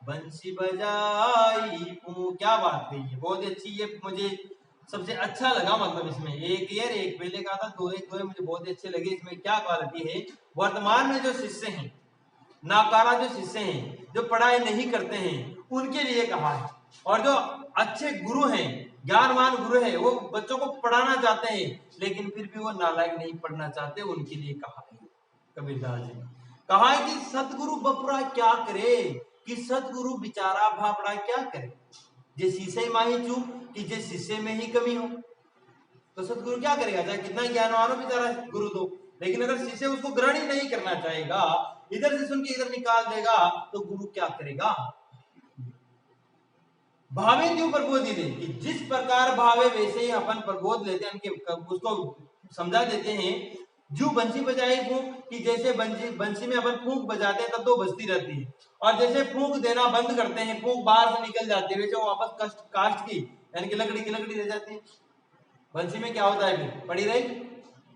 बंसी बजाई क्या बात कही है, बहुत अच्छी। ये मुझे सबसे अच्छा लगा, मतलब इसमें एक ईयर एक पहले का था, दो एक दो मुझे बहुत अच्छे लगे। इसमें क्या क्वालिटी है, वर्तमान में जो शिष्य हैं, नाकारा जो शिष्य हैं, जो पढ़ाई नहीं करते हैं, उनके लिए कहा है। और जो अच्छे गुरु हैं, ज्ञानवान गुरु है, वो बच्चों को पढ़ाना चाहते हैं लेकिन फिर भी वो नालायक नहीं पढ़ना चाहते, उनके लिए कहा है कबीरदास जी। कहा है कि सतगुरु बपुरा क्या करे, कि सतगुरु बिचारा भापड़ा क्या करे, जे शीशे माही चूक, कि जे शीशे में ही कमी हो। तो सतगुरु क्या करेगा, चाहे कितना ज्ञानवान हो बेचारा गुरु तो, लेकिन अगर शिष्य उसको ग्रहण ही नहीं करना चाहेगा, इधर से सुन के इधर निकाल देगा, तो गुरु क्या करेगा। भावे क्यों प्रबोधि दे, कि जिस प्रकार भावे वैसे ही अपन प्रबोध लेते हैं, उसको समझा देते हैं। जो बंसी बजाई फूंक, कि जैसे बंसी में अपन फूंक बजाते हैं तब तो बजती रहती है, और जैसे फूंक देना बंद करते हैं, फूंक बाहर से निकल जाती है, वैसे वो वापस कास्ट की यानी कि लकड़ी की लकड़ी रह जाती है। बंसी में क्या होता है, फिर पड़ी रहेगी।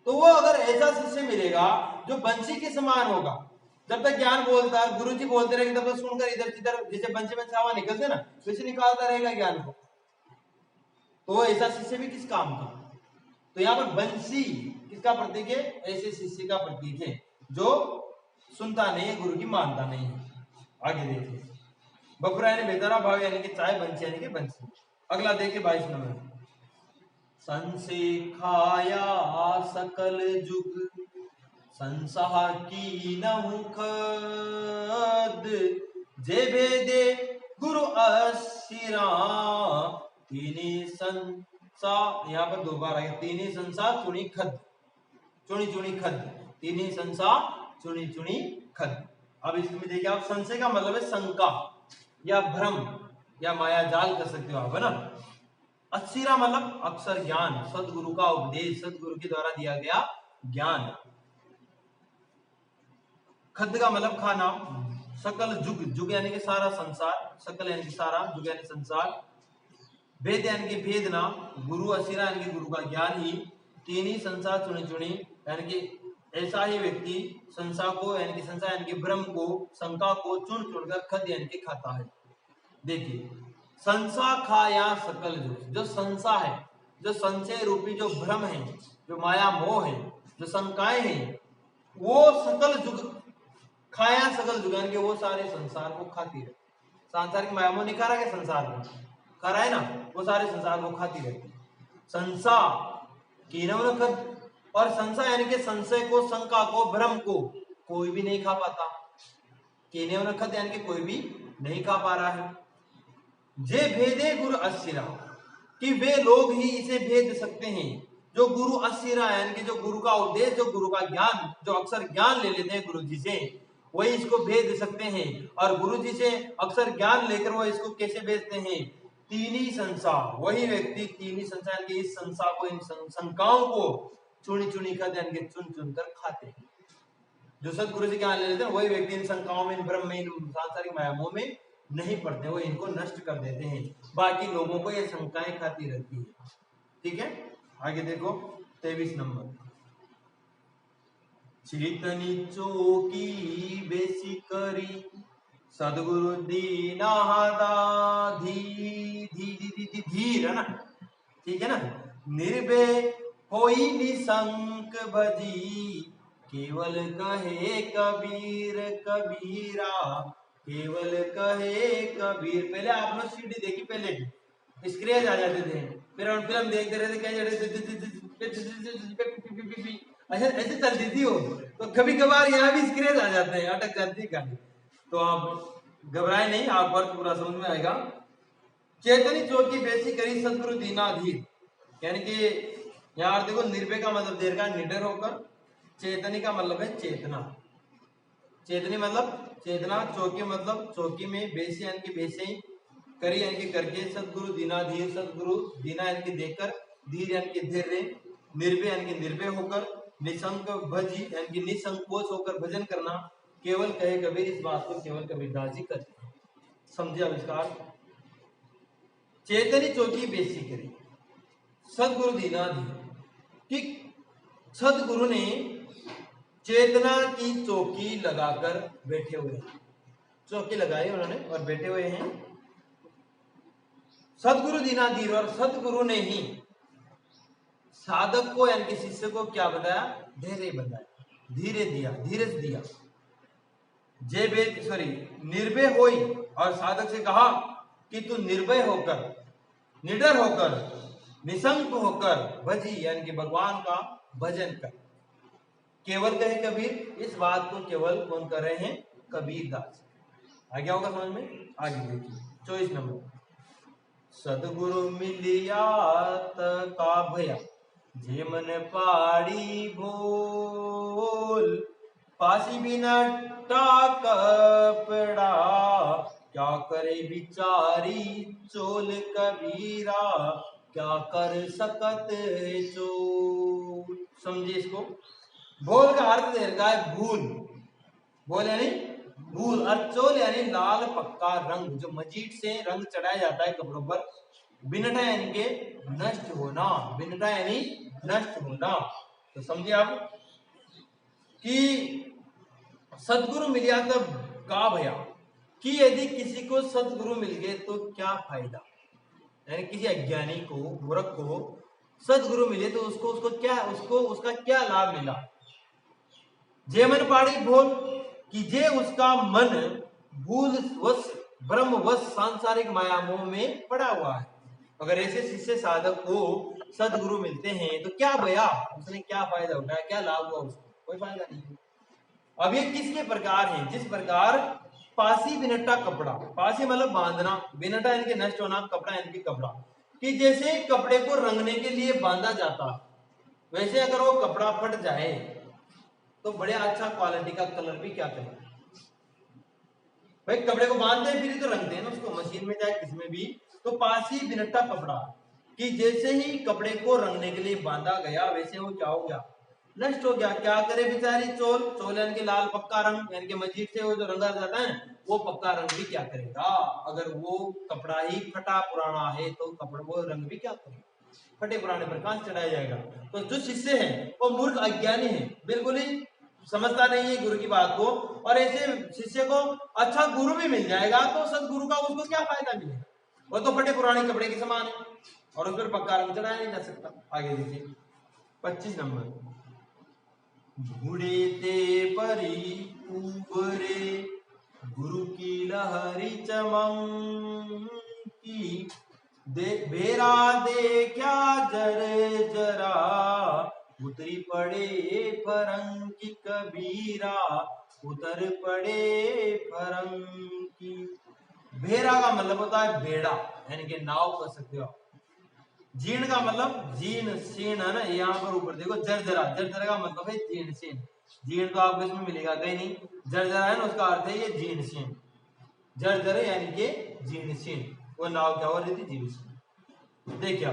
तो वो अगर ऐसा शिष्य मिलेगा जो बंसी के समान होगा, जब तक ज्ञान बोलता है, गुरु जी बोलते रहेंगे तब तक सुनकर इधर इधर, जैसे बंसी में छावा निकलते ना, वैसे निकालता रहेगा ज्ञान को। तो ऐसा शिष्य भी किस काम का। तो यहाँ पर बंसी किसका प्रतीक है, ऐसे शिष्य का प्रतीक है जो सुनता नहीं है, गुरु की मानता नहीं है। आगे देखिए, बपुरा यानी बेतारा भाव यानी कि चाय, बंसी यानी कि बंसी। अगला देखिए 22 नंबर। संसे खाया सकल जुग, संसार की नमुखद, जे भेदे गुरु असिरा, तीनी संसा, यहाँ पर दो बार आएगा, तीनी संसा चुनी खद, चुनी चुनी खद, तीनी संसा चुनी चुनी खद। अब इसमें देखिए आप, संशय का मतलब है शंका या भ्रम या माया जाल कर सकते हो आप, है ना। असिरा मतलब अक्षर ज्ञान, सदगुरु का उपदेश, सदगुरु के द्वारा दिया गया ज्ञान। खद का मतलब खाना। सकल जुग, जुग यानी कि सारा संसार, सकल यानी कि सारा, जुग यानी संसार, वेद यानी कि भेदना, गुरु असिरा यानी कि गुरु का ज्ञान ही, तीन ही संसार चुनी चुनी यानी कि ऐसा ही व्यक्ति संसार को यानी कि संसार यानी कि ब्रह्म को, शंका को चुन चुनकर खद यानी कि खाता है। देखिए, संसा खाया सकल जुग, जो संसा है, जो संशय रूपी जो भ्रम है, जो माया मोह है, जो शंकाएं हैं, वो सकल जुग खाया, सकल जुग यानी कि वो सारे संसार को खाती है। सांसारिक माया मोह नहीं खा रहा, क्या संसार को खा रहा है ना, वो सारे संसार को खाती रहती है। संसा कीनव खद, और संशय यानी कि संशय को, शंका को, भ्रम को कोई भी नहीं खा पाता। कीनव खद यानी कि कोई भी नहीं खा पा रहा है। जे भेदे गुरु असिरा, कि वे लोग ही इसे भेद सकते हैं जो गुरु असिरा यानी कि जो गुरु का उपदेश, जो गुरु का ज्ञान, जो अक्षर ज्ञान ले लेते हैं गुरु जी से, वही इसको भेद सकते हैं। और गुरु जी से अक्षर ज्ञान लेकर वो इसको कैसे भेजते हैं, तीन ही संसार, वही व्यक्ति तीन ही संसार यानी कि इस संसार को, इन शंकाओं को चुनी चुनी कर यानी कि चुन चुन कर खाते हैं। जो सदगुरु जी ज्ञान ले लेते हैं वही व्यक्ति इन शंकाओं में, इन भ्रम में, इन सांसारिक मायामोह में नहीं पड़ते, वो इनको नष्ट कर देते हैं। बाकी लोगों को ये शंकाएं खाती रहती है। ठीक है, आगे देखो 23 नंबर। चेतनी चौकी बेसी करी, सदगुरु दीना धी धी धी धी धी धीर, है ना, ठीक है ना। निर्भय होई निशंक भजी, केवल कहे कबीर कबीरा, केवल कहे कबीर। पहले आप लोग सीडी देखी, पहले स्क्रेच आ जाते थे, फिर हम फिल्म देखते रहते, क्या अच्छा ऐसे चलती थी वो, तो कभी कभार यहाँ भी स्क्रेच आ जाते हैं, अटक जाती है गाड़ी। तो आप घबराए नहीं, आप वर्क पूरा समझ में आएगा। चेतनी चौकी बेसी करी, सदगुरु दीनाधीर, यानी कि यहाँ देखो, निर्भय का मतलब देर का निडर होकर, चेतनी का मतलब है चेतना, चेतनी मतलब चेतना, चौकी मतलब चौकी में, बेसी यानी कि बेसे ही, करी यानी कि करके, सदगुरु दीनाधीर, सदगुरु दीना यानी कि देखकर, धीर यानी कि धैर्य, निर्भय यानी कि निर्भय होकर, निशंक भजी यानी कि निसंकोच होकर भजन करना, केवल कहे कबीर, इस बात को केवल कबीरदास जी करते हैं। समझे आविष्कार। चेतनी चौकी बेसी करी, सदगुरु दीनाधीर, ठीक, सदगुरु ने चेतना की चौकी लगाकर बैठे हुए, चौकी लगाई उन्होंने और बैठे हुए हैं। सदगुरु दीना धीर, और सदगुरु ने ही साधक को यानी कि शिष्य को क्या बताया? धैर्य बताया, धीरे दिया, धीरज दिया। जय वेद सॉरी निर्भय होई, और साधक से कहा कि तू निर्भय होकर, निडर होकर, निशंक होकर भजी यानी कि भगवान का भजन कर। केवल कहे कबीर, इस बात को केवल कौन कर रहे हैं? कबीर दास। आ गया होगा समझ में? आगे देखिए 24 नंबर। सदगुरु मिलिया का भया, जे मन पाड़ी बोल, पासी बिना कपड़ा, क्या करे बिचारी चोल कबीरा, क्या कर सकत चोल। समझिए इसको। बोल का अर्थ दे रखा है भूल, बोल यानी भूल, और चोल यानी लाल पक्का रंग, जो मजीट से रंग चढ़ाया जाता है कपड़ों पर। बिनटा यानी के नष्ट होना, बिनटा यानी नष्ट होना। तो समझिए आप कि सदगुरु मिलिया तब का भया, कि यदि किसी को सदगुरु मिल गए तो क्या फायदा, यानी किसी अज्ञानी को, मूर्ख को सदगुरु मिले तो उसको क्या, उसका क्या लाभ मिला। जे मन पाड़ी भूल, कि जे उसका मन भूल वश, ब्रह्म वश, सांसारिक माया मोह में पड़ा हुआ है। अगर ऐसे शिष्य साधक को सदगुरु मिलते हैं तो क्या भया, उसने क्या फायदा उठाया, क्या लाभ हुआ उसको? कोई फायदा नहीं। अब ये किसके प्रकार है? जिस प्रकार पासी बिनटा कपड़ा, पासी मतलब बांधना, बिनटा यानी कि नष्ट होना, कपड़ा यानी कि कपड़ा, कि जैसे कपड़े को रंगने के लिए बांधा जाता, वैसे अगर वो कपड़ा फट जाए तो बड़े अच्छा क्वालिटी का कलर भी क्या करें भाई, कपड़े को बांधते हैं फिर तो रंगते हैं ना उसको, मशीन में चाहे किसमें भी। तो पासी बिनटा कपड़ा, कि जैसे ही कपड़े को रंगने के लिए बांधा गया वैसे वो क्या हो गया? नष्ट हो गया। क्या करे बेचारी चोल, चोल यानी कि लाल पक्का रंग, यानी कि मजीद से वो जो रंगा जाता है वो पक्का रंग भी क्या करेगा? अगर वो कपड़ा ही फटा पुराना है तो कपड़ा वो रंग भी क्या करेगा? फटे पुराने पर कहां चढ़ाया जाएगा? तो जो शिष्य है वो मूर्ख अज्ञानी है, बिल्कुल ही समझता नहीं है गुरु की बात को, और ऐसे शिष्य को अच्छा गुरु भी मिल जाएगा तो सदगुरु का उसको क्या फायदा मिलेगा? वो तो फटे पुराने कपड़े के समान है और उस पर पक्का रंग चढ़ाया नहीं जा सकता। आगे देखिए 25 नंबर। बूढ़े ते परी उबरे, गुरु की लहरी चमकी, दे बेरा दे क्या जर जरा, उतरी पड़े फरंगी कबीरा, उतर पड़े फरंगी। भेरा का मतलब होता है बेड़ा, यानी कि नाव कह सकते हो। जीर्ण का मतलब जीर्ण सीण है ना, यहाँ पर ऊपर देखो जर्जरा, जर्जरा का मतलब है जीर्ण सीण। जीर्ण तो आपको इसमें मिलेगा कहीं नहीं, जर्जरा है ना उसका अर्थ है ये जीर्ण सीण, जर्जर यानी कि जीर्ण सीण। वो नाव क्या हो रही थी? जीर्ण सीण। देखिए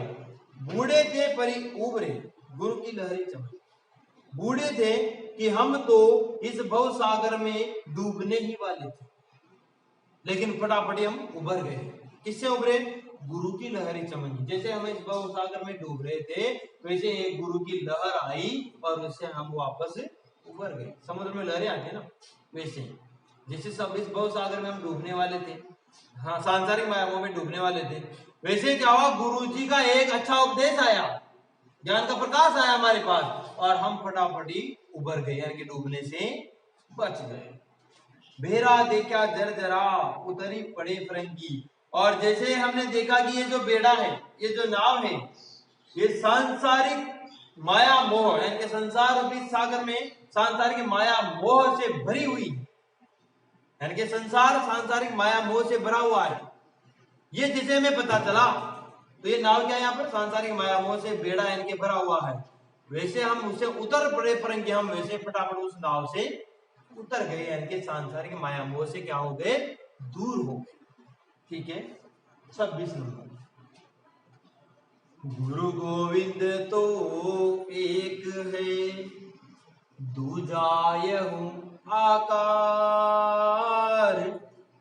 बूढ़े थे परी उबरे, गुरु की लहरी चमक। बूढ़े थे कि हम तो इस भव सागर में डूबने ही वाले थे, लेकिन फटाफट हम उभर गए। किससे उभरे? गुरु की लहरी चमकी। जैसे हम इस भव सागर में डूब रहे थे वैसे एक गुरु की लहर आई और उससे हम वापस उभर गए। समुद्र में लहरें आती है ना, वैसे जैसे सब इस भव सागर में हम डूबने वाले थे, हाँ सांसारिक माया में डूबने वाले थे, वैसे क्या हुआ? गुरु जी का एक अच्छा उपदेश आया, ज्ञान का प्रकाश आया हमारे पास और हम फटाफट ही उभर गए, यानी कि डूबने से बच गए। बेरा देखा जरा, उतरी पड़े फरंगी। और जैसे हमने देखा कि ये जो बेड़ा है, ये जो नाव है, ये सांसारिक माया मोह यानी कि संसार रूपी सागर में सांसारिक माया मोह से भरी हुई, यानी कि संसार सांसारिक माया मोह से भरा हुआ है। ये जिसे हमें पता चला तो ये नाव क्या है? यहाँ पर सांसारिक माया मोह से बेड़ा यानी कि भरा हुआ है। वैसे हम उसे उतर पड़े फरंगी, हम वैसे फटाफट उस नाव से उतर गए, यानी कि सांसारिक माया मोह से क्या हो गए? दूर हो गए। ठीक है 26 नंबर। गुरु गोविंद तो एक है, दूजा यहू आकार,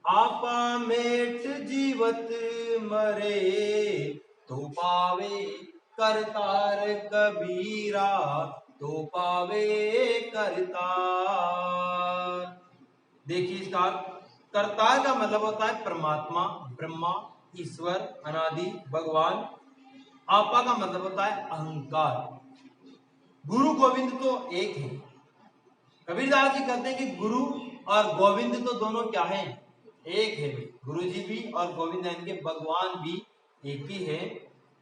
आपा मेट जीवत मरे, तो पावे करतार कबीरा, तो पावे करतार। देखिए इसका करतार का मतलब होता है परमात्मा, ब्रह्मा, ईश्वर, अनादि, भगवान। आपा का मतलब होता है अहंकार। गुरु गोविंद तो एक है। कबीरदास जी कहते हैं कि गुरु और गोविंद तो दोनों क्या है, एक है। गुरु जी भी और गोविंद यानी कि भगवान भी एक ही है।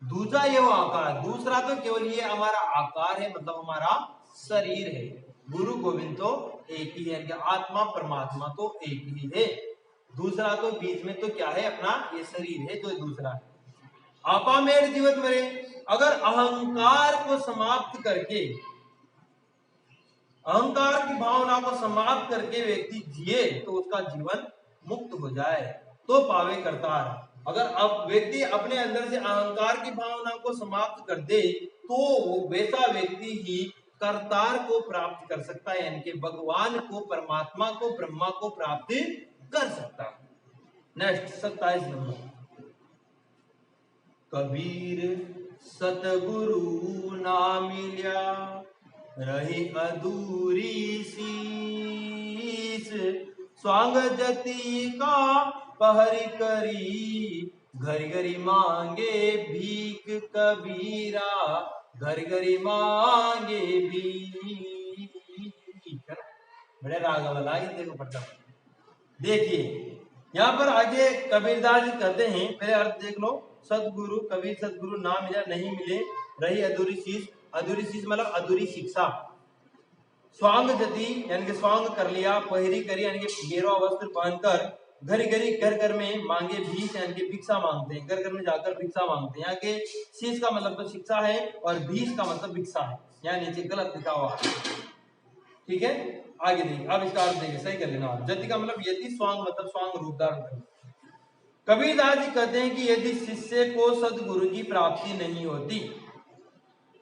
दूसरा ये वो आकार, दूसरा तो केवल ये हमारा आकार है, मतलब हमारा शरीर है। गुरु गोविंद तो एक ही है, आत्मा परमात्मा तो एक ही है। दूसरा तो बीच में तो क्या है, अपना ये शरीर है, जो दूसरा है। आपा मेरे जीवन मरे, अगर अहंकार को समाप्त करके, अहंकार की भावना को समाप्त करके व्यक्ति जिए तो उसका जीवन मुक्त हो जाए तो पावे करतार। अगर अब व्यक्ति अपने अंदर से अहंकार की भावना को समाप्त कर दे तो वैसा व्यक्ति ही करतार को प्राप्त कर सकता है, यानी कि भगवान को, परमात्मा को, ब्रह्मा को प्राप्त कर सकता है। Next 27 number. कबीर सतगुरु ना मिल्या, रही अधूरी शीस। स्वांग जति का पहरी करी, घर घरी मांगे भीख कबीरा, घर घरी मांगे भीख। बड़े राग वाला देखो पट्टा। देखिए यहाँ पर आगे कबीरदास जी कहते हैं, पहले अर्थ देख लो। सतगुरु, कबीर सतगुरु ना मिला, नहीं मिले, रही अधूरी शीश। अधूरी शीश मतलब अधूरी शिक्षा। स्वांग जति यानी कि स्वांग कर लिया, पहरी करी यानी कि गेरुआ वस्त्र पहनकर, घर घरी घर घर में मांगे भीख यानी कि भिक्षा मांगते हैं, घर घर में जाकर भिक्षा मांगते हैं। यहाँ के शीश का मतलब तो शिक्षा है और भीष का मतलब भिक्षा है, यहाँ नीचे गलत लिखा हुआ है, ठीक है। आगे देखिए, अब इसका अर्थ देखिए, सही कर लेना। जति का मतलब यदि, स्वांग मतलब स्वांग रूप धारण करना। कबीरदास जी कहते हैं कि यदि शिष्य को सदगुरु की प्राप्ति नहीं होती,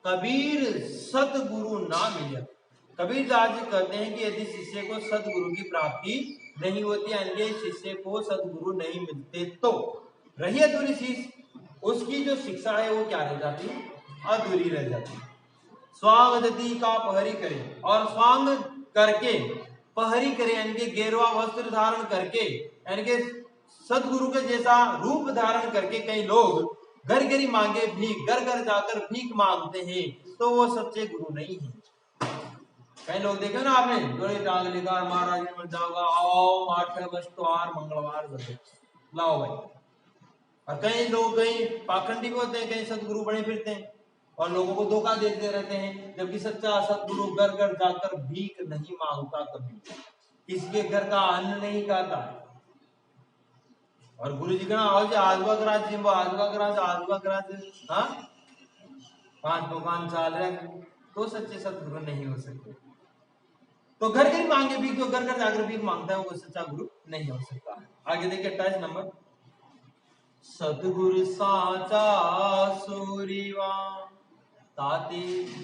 कबीर सतगुरु ना मिले। कबीरदास जी कहते हैं कि यदि शिष्य को सदगुरु की प्राप्ति नहीं होती, यानी शिष्य को सदगुरु नहीं मिलते, तो रही अधूरी शीश, उसकी जो शिक्षा है वो क्या रह जाती है, अधूरी रह जाती है। स्वांग जति का पहरी करे, और स्वांग करके पहरी करे यानी कि गेरुआ वस्त्र धारण करके, यानी कि सदगुरु के जैसा रूप धारण करके कई लोग घर घरी मांगे भीख, घर घर जाकर भीख मांगते हैं, तो वो सच्चे गुरु नहीं है। कई लोग देखे ना आपने, जोड़े टांग लेकर महाराज में जाओगा, आओ 8 बस्तवार मंगलवार लाओ भाई। और कई लोग कहीं पाखंडी भी होते हैं, कई सदगुरु बने फिरते हैं और लोगों को धोखा देते रहते हैं, जबकि सच्चा सदगुरु घर घर जाकर भीख नहीं मांगता, कभी किसी के घर का अन्न नहीं खाता है। और गुरु जी का आजवा कराज जी, आजवा कराज, हाँ 5 दुकान चाल रहे, तो सच्चे सदगुरु नहीं हो सकते। तो घर घर मांगे भीख, जो घर घर जाकर भीख मांगता है वो सच्चा गुरु नहीं हो सकता। आगे देखिए 28 नंबर। सतगुरु साचा सूरीवा, ताते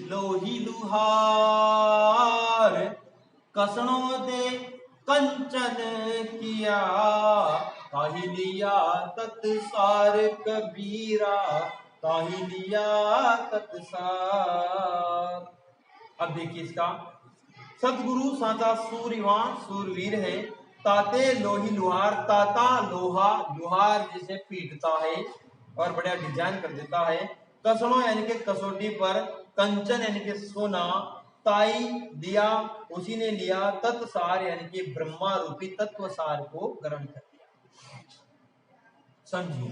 लोही लुहार। कसणों दे कंचन किया, ताही लिया तत्सार कबीरा, ताही लिया तत्सार। अब देखिए इसका, सतगुरु साचा सूर्यवान सूरवीर है, ताते लोही लुहार, ताता लोहा, लुहार जिसे पीटता है और बढ़िया डिजाइन कर देता है। कसणों यानी कि कसौटी पर, कंचन यानी कि सोना, ताई दिया उसी ने लिया, तत्सार यानी कि ब्रह्मा रूपी तत्व सार को ग्रहण कर लिया। समझिए,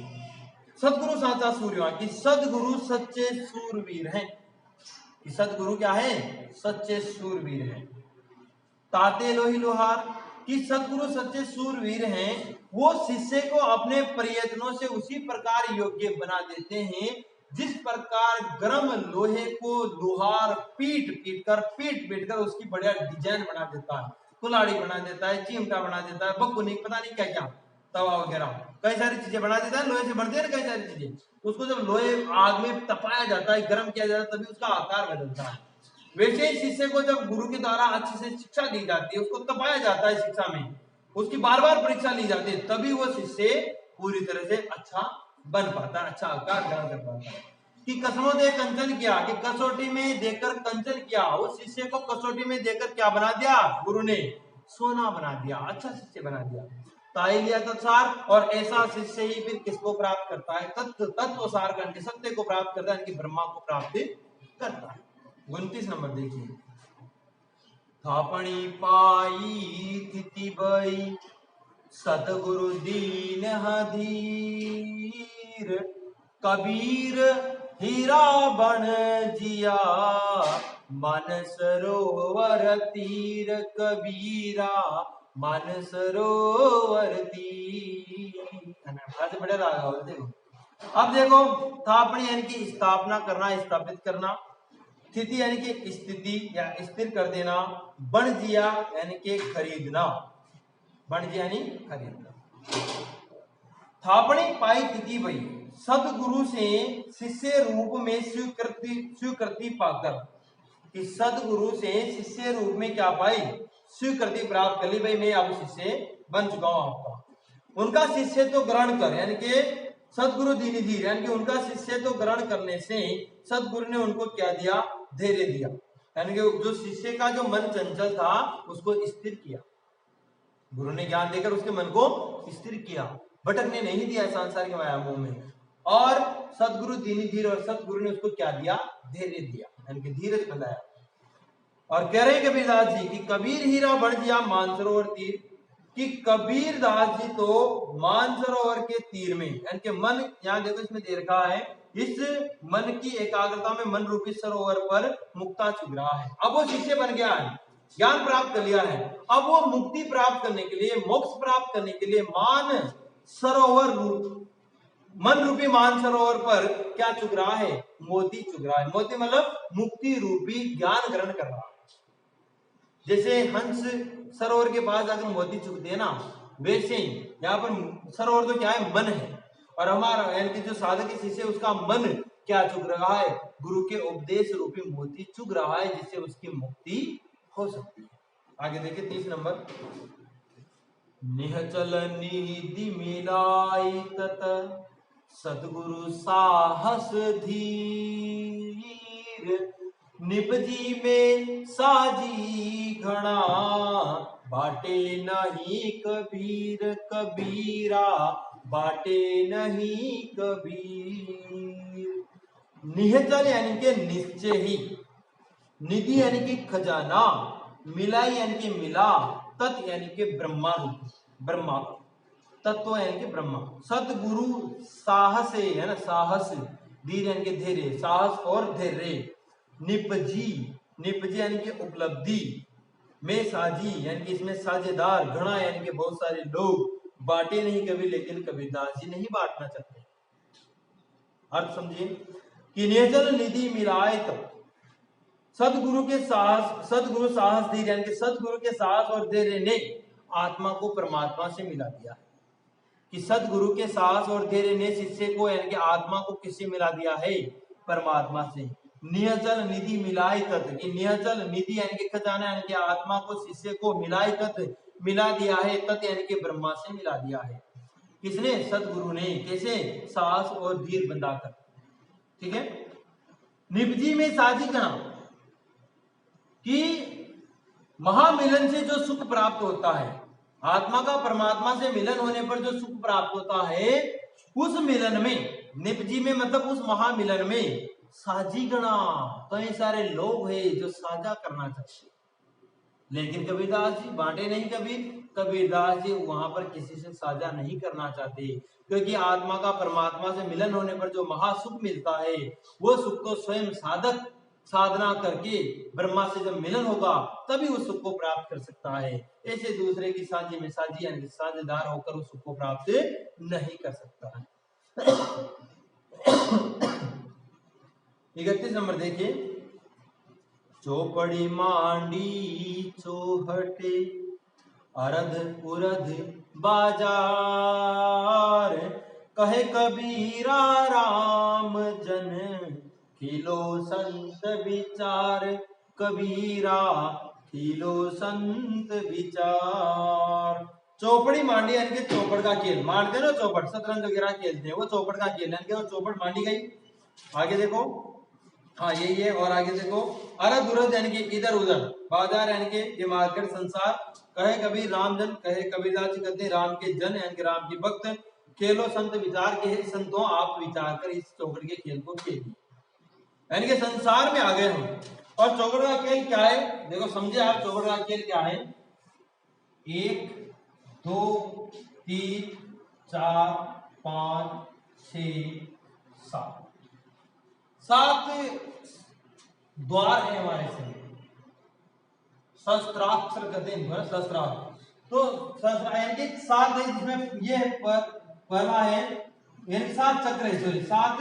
सतगुरु साचा सूर्यवान की सदगुरु सच्चे सूरवीर हैं, कि सदगुरु क्या है, सच्चे सूरवीर हैं। ताते लोही लोहार, कि सदगुरु सच्चे सूरवीर हैं, वो शिष्य को अपने प्रयत्नों से उसी प्रकार योग्य बना देते हैं जिस प्रकार गर्म लोहे को लोहार पीट कर उसकी बढ़िया डिजाइन बना देता है, कुल्हाड़ी बना देता है, चिमटा बना देता है, बकुनी पता नहीं क्या क्या, तवा वगैरह कई सारी चीजें बना देता है। लोहे से बनती है ना कई सारी चीजें, उसको जब लोहे आग में तपाया जाता है, गर्म किया जाता है, तभी उसका आकार बदलता है। वैसे ही शिष्य को जब गुरु के द्वारा अच्छे से शिक्षा दी जाती है, उसको तपाया जाता है शिक्षा में, उसकी बार बार परीक्षा ली जाती है, तभी वो शिष्य पूरी तरह से अच्छा बन पाता है, अच्छा आकार ग्रहण कर पाता है। कि कसमों दे कंचन किया, कि कसौटी में देकर कंचन किया, उस शिष्य को कसौटी में देकर क्या बना दिया, गुरु ने सोना बना दिया, अच्छा शिष्य बना दिया। ताई लिया तत्सार, और ऐसा शिष्य ही फिर किसको प्राप्त करता है? तत्व सार करके सत्य को प्राप्त करता है, यानी कि ब्रह्मा को प्राप्त करता है। 29 नंबर देखिए, थापणी पाई तिथि बई सतगुरु दीन हधीर, कबीर हीरा बन जिया मन सरोवर तीर, कबीरा मन सरोवर तीर। बड़े राग देखो। अब देखो, थापणी यानी कि स्थापना करना, स्थापित करना, स्थिति यानी कि स्थिति या स्थिर कर देना, बणजिया यानी कि खरीदना, बणजिया यानी खरीदना। थापणी पाई तिथि भई, सदगुरु से शिष्य रूप में स्वीकृति पाकर, कि सदगुरु से शिष्य रूप में क्या पाई? स्वीकृति प्राप्त कर ली, भाई मैं अब शिष्य बन चुका हूं आपका। उनका शिष्य तो ग्रहण कर, यानी कि सदगुरु दीन धीर, यानी कि उनका शिष्य तो ग्रहण करने से सदगुरु ने उनको क्या दिया? धैर्य दिया, यानी कि जो शिष्य का जो मन चंचल था उसको स्थिर किया, गुरु ने ज्ञान देकर उसके मन को स्थिर किया, भटकने नहीं दिया संसार के मायामोह में। और सदगुरु दीन धीर, और सदगुरु ने उसको क्या दिया? धैर्य दिया, यानी कि धीरज बनाया। और कह रहे कबीरदास जी कि कबीर हीरा बढ़ दिया मानसरोवर तीर, कि कबीरदास जी तो मानसरोवर के तीर में, यानी कि मन, यहाँ देखो इसमें दे रखा है, इस मन की एकाग्रता में मन रूपी सरोवर पर मुक्ता चुग रहा है। अब वो शिष्य बन गया है, ज्ञान प्राप्त कर लिया है, अब वो मुक्ति प्राप्त करने के लिए, मोक्ष प्राप्त करने के लिए मान सरोवर रूप, मन रूपी मान सरोवर पर क्या चुग रहा है? मोती चुग रहा है। मोती मतलब मुक्ति रूपी ज्ञान ग्रहण कर रहा है। जैसे हंस सरोवर के पास जाकर मोती चुगते हैं ना, वैसे ही यहाँ पर सरोवर तो क्या है? मन है, और हमारा यानी कि जो साधक शिष्य उसका मन क्या चुग रहा है? गुरु के उपदेश रूपी मोती चुग रहा है, जिससे उसकी मुक्ति हो सकती है। आगे देखिए 30 नंबर, निहचल निधि मिलाई तत सतगुरु साहस धीर, निपजी में साजी घड़ा बाटे नहीं कबीर, कबीरा बाटे नहीं कबीर। निहचल यानी कि निश्चय ही, निधि यानी कि खजाना, मिलाई यानी कि मिला, तत् यानी कि ब्रह्मा, ब्रह्मा तत्व यानी कि ब्रह्मा, सतगुरु साहस है ना, साहस, धीर यानी कि धैर्य, साहस और धैर्य, निपजी, निपजी यानी कि उपलब्धि, में साजी यानी कि इसमें साझेदार, घना यानी कि बहुत सारे लोग, बांटे नहीं कभी, लेकिन कबीरदास जी नहीं बांटना चाहते। अर्थ समझिए कि निजल निधि मिलाए तब, सदगुरु के साहस, सदगुरु साहस धीर यानी कि सदगुरु के साहस और धैर्य ने आत्मा को परमात्मा से मिला दिया, कि सदगुरु के साहस और धैर्य ने शिष्य को यानी कि आत्मा को किससे मिला दिया है? परमात्मा से। निहचल निधि मिलाई तत्, कि निहचल निधि यानी कि खजाना, यानी कि आत्मा को शिष्य को मिलाई तत्, मिला दिया है, तत् यानी कि ब्रह्मा से मिला दिया है। किसने? सदगुरु ने। कैसे? साहस और धीर बंधाकर। ठीक है, निपजी में साजी कहा कि महामिलन से जो सुख प्राप्त होता है, आत्मा का परमात्मा से मिलन होने पर जो सुख प्राप्त होता है, उस मिलन में, निपजी में मतलब उस महामिलन में, साजी गणा, कई सारे लोग हैं जो साझा करना चाहते, लेकिन कबीरदास जी बांटे नहीं कबीर, कबीरदास जी वहां पर किसी से साझा नहीं करना चाहते, क्योंकि आत्मा का परमात्मा से मिलन होने पर जो महासुख मिलता है, वो सुख तो स्वयं साधक साधना करके ब्रह्मा से जब मिलन होगा तभी उस सुख को प्राप्त कर सकता है। ऐसे दूसरे की साझी में साझी यानी साझेदार होकर उस सुख को प्राप्त नहीं कर सकता है। 31 नंबर देखिए, चौपड़ी मांडी चौहटे अरध उरध बाजार, कहे कबीरा राम जन खिलो संत विचार, कबीरा खिलो संत विचार। चौपड़ी मांडी यानी कि चौपड़ का खेल, मारते ना चौपड़, शतरंज वगैरह खेलते हैं, वो चौपड़ का खेल यानी कि वो चौपड़ मांडी गई। आगे देखो, हाँ यही है। और आगे देखो, अरद उरद यानी कि इधर उधर, बाजार यानी कि ये मार्केट संसार, कहे कबीर राम जन, कहे कबीरदास जी कहते हैं राम के जन यानी कि राम के भक्त, खेलो संत विचार के, संतों आप विचार कर इस चौकड़ के खेल को खेलिए, यानी कि संसार में आ गए हम। और चौकड़ का खेल क्या है, देखो समझे आप, चौकड़ का खेल क्या है, 1 2 3 4 5 6 7 द्वार है हमारे शरीर, सहस्त्राक्षर कहते हैं, सहस्त्राक्ष। तो सहस्त्र यानी कि 7 है, जिसमें ये पहला है, यानी 7 चक्र है, सॉरी 7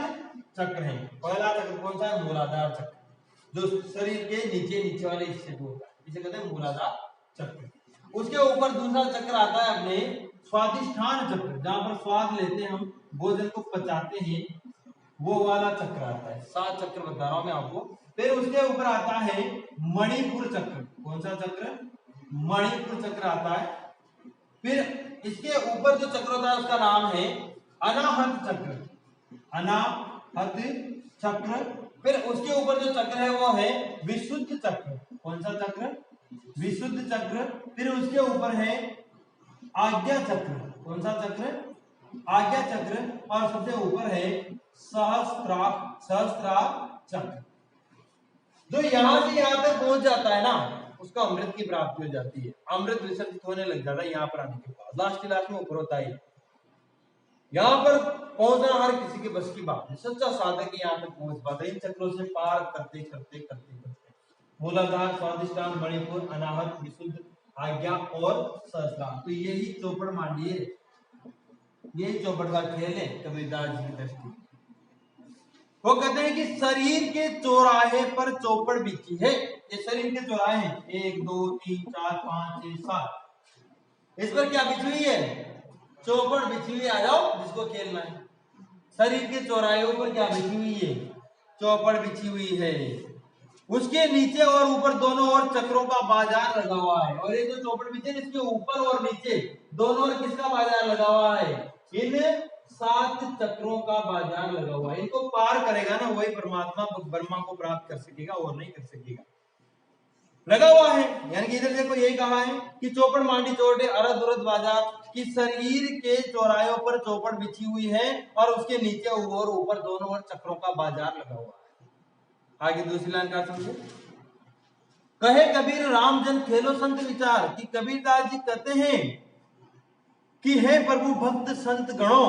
चक्र है। पहला चक्र कौन सा है, मूलाधार चक्र, जो शरीर के नीचे वाले हिस्से को होता है, इसे कहते हैं मूलाधार चक्र। उसके ऊपर दूसरा चक्र आता है अपने स्वादिष्ठान चक्र, जहां पर स्वाद लेते हैं हम, भोजन को पचाते हैं, वो वाला चक्र आता है। 7 चक्र बता रहा हूं मैं आपको। फिर उसके ऊपर आता है मणिपुर चक्र, कौन सा चक्र, मणिपुर चक्र आता है। फिर इसके ऊपर जो चक्र होता है उसका नाम है अनाहत चक्र, अनाहत चक्र। फिर उसके ऊपर जो चक्र है वो है विशुद्ध चक्र, कौन सा चक्र, विशुद्ध चक्र। फिर उसके ऊपर है आज्ञा चक्र, कौन सा चक्र, आज्ञा चक्र। और सबसे ऊपर है सहस्त्रार चक्र। जो यहां से यहां तक पहुंच जाता है ना, उसको अमृत की प्राप्ति हो जाती है, अमृत विसर्जित होने लग जाता है यहाँ पर आने के बाद, लास्ट में ऊपर होता है। यहाँ पर पहुंचना हर किसी के बस की बात है, सच्चा साधक यहाँ तक पहुंच पाता है, इन चक्रों से पार करते करते करते करते। मूलाधार, स्वादिष्टान, मणिपुर, अनाहत, विशुद्ध, आज्ञा और सहस्त्रार। तो यही चौपड़ मांडिए, यही चौपड़ का खेल है कबीरदास जी की दृष्टि। वो कहते हैं कि शरीर के चौराहे पर चौपड़ बिछी है, ये शरीर के चौराहे हैं, 1 2 3 4 5 6 7, इस पर क्या बिछी हुई है, चौपड़ बिछी हुई। आ जाओ जिसको खेलना है, शरीर के चौराहे पर क्या बिछी हुई है, चौपड़ बिछी हुई है। उसके नीचे और ऊपर दोनों ओर चक्रों का बाजार लगा हुआ है। और ये जो चौपड़ बिछी है, इसके ऊपर और नीचे दोनों ओर किसका बाजार लगा हुआ है, इन 7 चक्रों का बाजार लगा हुआ है। इनको पार करेगा ना, वही परमात्मा ब्रह्मा को प्राप्त कर सकेगा, और नहीं कर सकेगा। लगा हुआ है, यानी कि इधर देखो यही कहा है कि चौपड़ मांडी चोटे अरद उरद बाजार, कि शरीर के चौराहों पर चौपड़ बिछी हुई है, और उसके नीचे और ऊपर दोनों ओर चक्रों का बाजार लगा हुआ है। आगे दूसरी लाइन का समझो, कहे कबीर राम जन खेलो संत विचार, कि कबीरदास जी कहते हैं कि हे प्रभु भक्त संत गणों,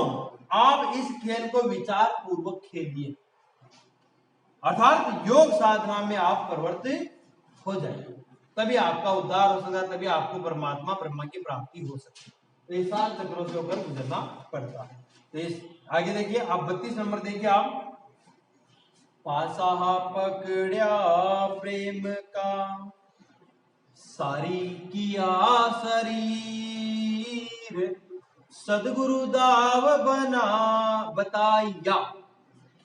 आप इस खेल को विचार पूर्वक खेलिए, अर्थात योग साधना में आप प्रवृत्त हो जाएंगे, तभी आपका उद्धार हो सकता है, तभी आपको परमात्मा ब्रह्मा की प्राप्ति हो सकती है। तो इस 7 चक्रों से होकर गुजरना पड़ता है। तो इस आगे देखिए आप 32 नंबर देखिए आप, पासा पकड़िया प्रेम का सारी किया शरीर, सदगुरु दाव बना बताइया,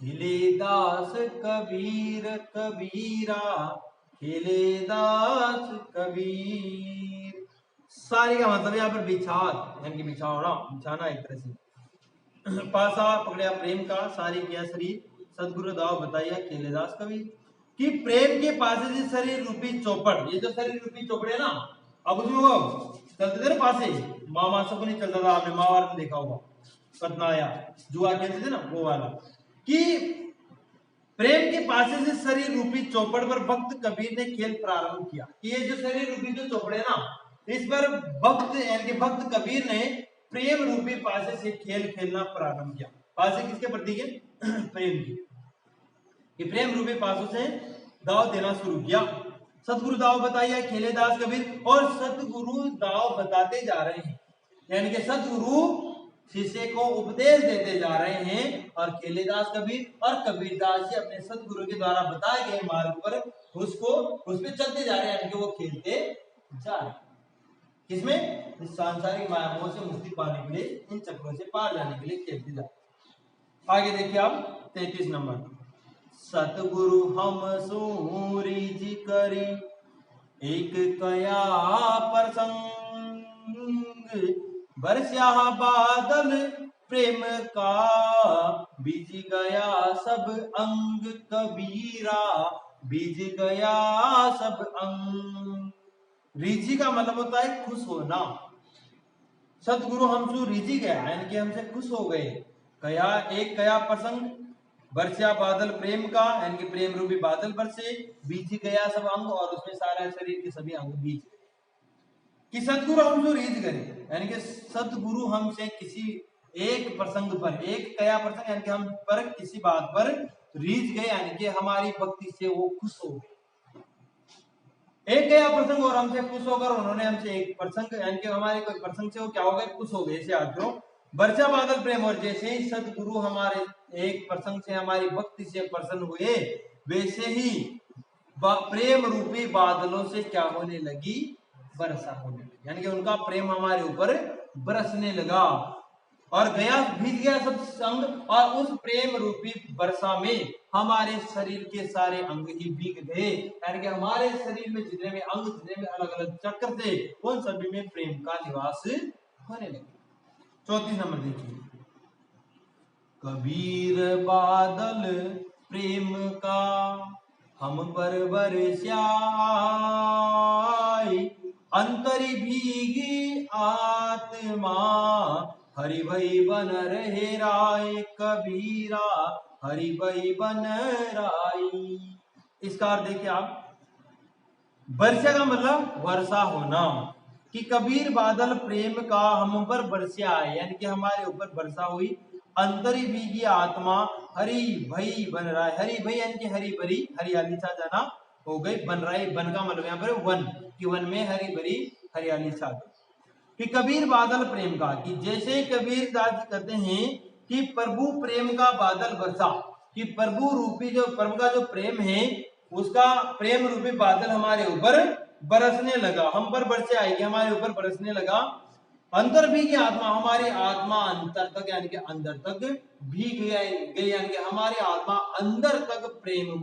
खिले दास कबीर कबीरा, खिले दास कबीर। सारी का मतलब यहाँ पर बिछात, यानी कि बिछाना, बिछाना एक तरह से। पासा पकड़िया प्रेम का सारी किया शरीर, सदगुरु दाव बताइया, खेले दास कबीर। कि प्रेम के पासे से शरीर रूपी चौपड़, ये जो शरीर रूपी चौपड़ है ना, अब उसमें वो चलते थे ना पासे, मामा सब नहीं चलता था, आपने मावार में देखा होगा, कतनाया जुआ खेलते थे ना, वो वाला। कि प्रेम के पासे से शरीर रूपी चौपड़ पर भक्त कबीर ने खेल प्रारंभ किया। कि ये जो शरीर रूपी जो चौपड़ है ना, इस पर भक्त यानी कि भक्त कबीर ने प्रेम रूपी पासे से खेल खेलना प्रारंभ किया। पासे किसके प्रतीक है, प्रेम की। कि प्रेम रूपी पासों से दाव देना शुरू किया। सतगुरु दाव बताइए, खेले दास कबीर, और सतगुरु दाव बताते जा रहे हैं, यानी कि सतगुरु शिष्य को उपदेश देते जा रहे हैं, और खेले दास कबीर और कबीरदास जी अपने सतगुरु के द्वारा बताए गए मार्ग पर उसको उस पर चलते जा रहे हैं, यानी कि वो खेलते जा रहे हैं। किसमें, इस सांसारिक मायामोह से मुक्ति पाने के लिए, इन चक्रों से पार जाने के लिए खेलते जा रहे हैं। आगे देखिए आप 33 नंबर, सतगुरु हम सूरी जी करी एक कया प्रसंग, बरस्या बादल प्रेम का, बीज गया सब अंग कबीरा, बीज गया सब अंग। रीझी का मतलब होता है खुश होना। सतगुरु हमसु रीझी गया यानी कि हमसे खुश हो गए। कया एक कया प्रसंग, बरसा बादल प्रेम का यानी कि प्रेम रूपी बादल बरसे, बीज गया सब अंग और उसमें सारा शरीर के सभी अंग बीज गए। कि सतगुरु हमसे रीझ गए यानी कि सतगुरु हमसे किसी एक प्रसंग पर, एक कया प्रसंग यानी कि हम पर किसी बात पर रीझ गए यानी कि हमारी भक्ति से वो खुश हो गए। एक गया प्रसंग और हमसे खुश होकर उन्होंने हमसे एक प्रसंग यानी कि हमारे कोई प्रसंग से वो क्या हो गए, खुश हो गए। ऐसे याद करो, बरसा बादल प्रेम, और जैसे ही सतगुरु हमारे एक प्रसंग से हमारी भक्ति से प्रसन्न हुए, वैसे ही प्रेम रूपी बादलों से क्या होने लगी, वर्षा होने लगी। यानी कि उनका प्रेम हमारे ऊपर बरसने लगा और गया भीग गया सब संग, और उस प्रेम रूपी वर्षा में हमारे शरीर के सारे अंग ही भीग गए। यानी कि हमारे शरीर में जितने भी अंग, जितने भी अलग अलग चक्र थे, उन सभी में प्रेम का निवास होने लगा। 34 नंबर देखिए, कबीर बादल प्रेम का हम पर बरसाए, अंतरी भीगी आत्मा हरि भई बन रहे राय, कबीरा हरि भई बन राई। इसका अर्थ देखिए आप, वर्षा का मतलब वर्षा होना, कि कबीर बादल प्रेम का हम पर बरसा है यानी कि हमारे ऊपर वर्षा हुई, अंतरी भीगी आत्मा हरि भई बन रहा है। हरि भई यानी कि हरी भरी हरियाली छा जाना हो गई, बन रहा है, बन का मतलब यहाँ पर वन, कि वन में हरी भरी हरियाली छा गई। कि कबीर बादल प्रेम का, कि जैसे कबीर दास कहते हैं कि प्रभु प्रेम का बादल बरसा, कि प्रभु रूपी जो प्रभु का जो प्रेम है उसका प्रेम रूपी बादल हमारे ऊपर बरसने लगा, हम पर बरसे आएगी, हमारे ऊपर बरसने लगा। अंतर भी की आत्मा, हमारी आत्मा अंतर तक यानी कि अंदर तक भी गई यानी कि हमारी आत्मा अंदर तक प्रेम